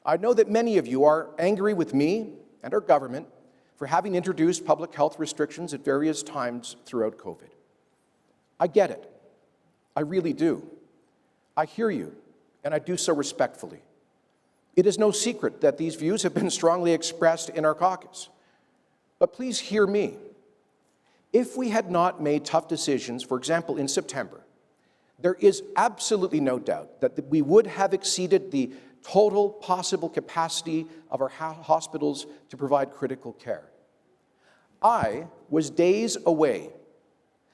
I know that many of you are angry with me and our government for having introduced public health restrictions at various times throughout COVID. I get it. I really do. I hear you, and I do so respectfully. It is no secret that these views have been strongly expressed in our caucus. But please hear me. If we had not made tough decisions, for example, in September, there is absolutely no doubt that we would have exceeded the total possible capacity of our hospitals to provide critical care. I was days away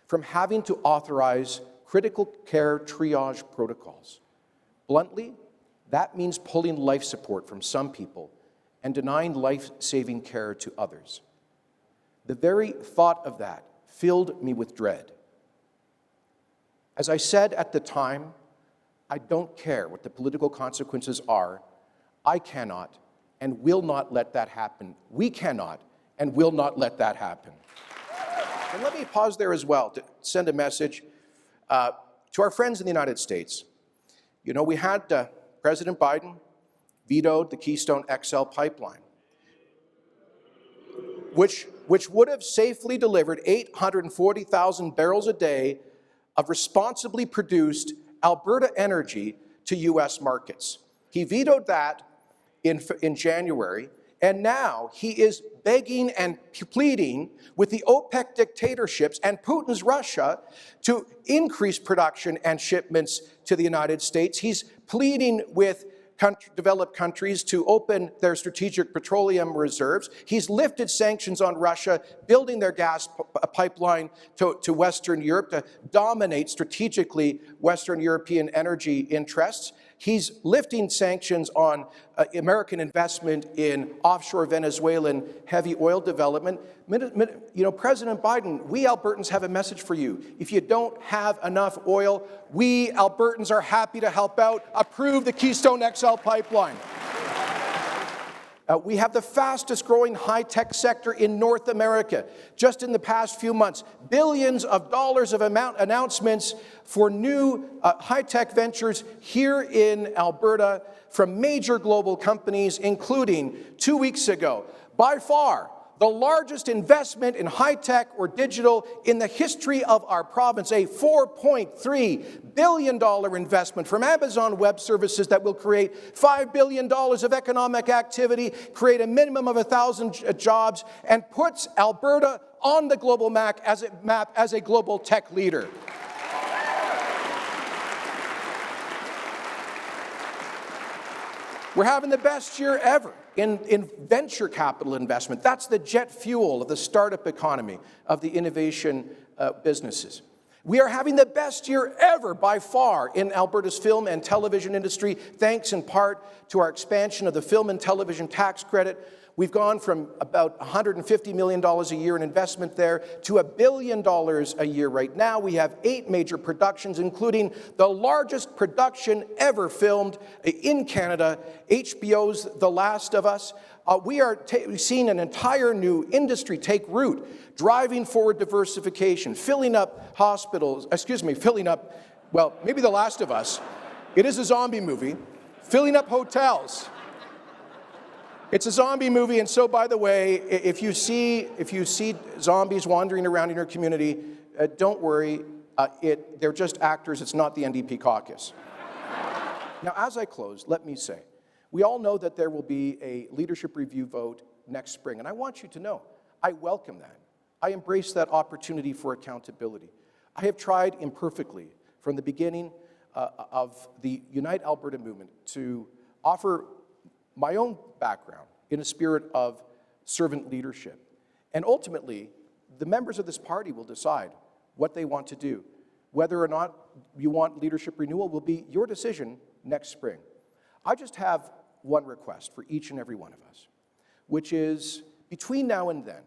from having to authorize critical care triage protocols. Bluntly, that means pulling life support from some people and denying life-saving care to others. The very thought of that filled me with dread. As I said at the time, I don't care what the political consequences are. I cannot and will not let that happen. We cannot and will not let that happen. And let me pause there as well to send a message to our friends in the United States. You know, we had President Biden vetoed the Keystone XL pipeline, which would have safely delivered 840,000 barrels a day of responsibly produced Alberta energy to U.S. markets. He vetoed that in January, and now he is begging and pleading with the OPEC dictatorships and Putin's Russia to increase production and shipments to the United States. He's pleading with developed countries to open their strategic petroleum reserves. He's lifted sanctions on Russia, building their gas pipeline to Western Europe to dominate strategically Western European energy interests. He's lifting sanctions on American investment in offshore Venezuelan heavy oil development. You know, President Biden, we Albertans have a message for you. If you don't have enough oil, we Albertans are happy to help out. Approve the Keystone XL pipeline. We have the fastest growing high-tech sector in North America. Just in the past few months, billions of dollars of announcements for new high-tech ventures here in Alberta from major global companies, including 2 weeks ago, by far the largest investment in high-tech or digital in the history of our province, a $4.3 billion investment from Amazon Web Services that will create $5 billion of economic activity, create a minimum of 1,000 jobs, and puts Alberta on the global map as a global tech leader. We're having the best year ever in venture capital investment. That's the jet fuel of the startup economy, of the innovation businesses. We are having the best year ever by far in Alberta's film and television industry, thanks in part to our expansion of the film and television tax credit. We've gone from about $150 million a year in investment there to $1 billion a year right now. We have 8 major productions, including the largest production ever filmed in Canada, HBO's The Last of Us. We are seeing an entire new industry take root, driving forward diversification, filling up hospitals, well, maybe The Last of Us. It is a zombie movie, filling up hotels. It's a zombie movie, and so, by the way, if you see zombies wandering around in your community, don't worry, they're just actors, it's not the NDP caucus. Now, as I close, let me say, we all know that there will be a leadership review vote next spring, and I want you to know, I welcome that. I embrace that opportunity for accountability. I have tried imperfectly from the beginning of the Unite Alberta movement to offer my own background in a spirit of servant leadership. And ultimately, the members of this party will decide what they want to do. Whether or not you want leadership renewal will be your decision next spring. I just have one request for each and every one of us, which is between now and then,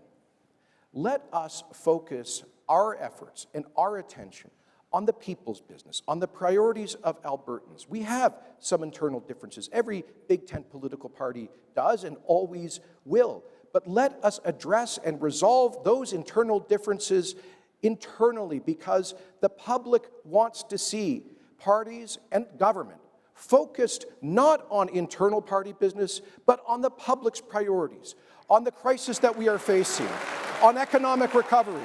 let us focus our efforts and our attention on the people's business, on the priorities of Albertans. We have some internal differences. Every Big Tent political party does and always will. But let us address and resolve those internal differences internally, because the public wants to see parties and government focused not on internal party business, but on the public's priorities, on the crisis that we are facing, on economic recovery,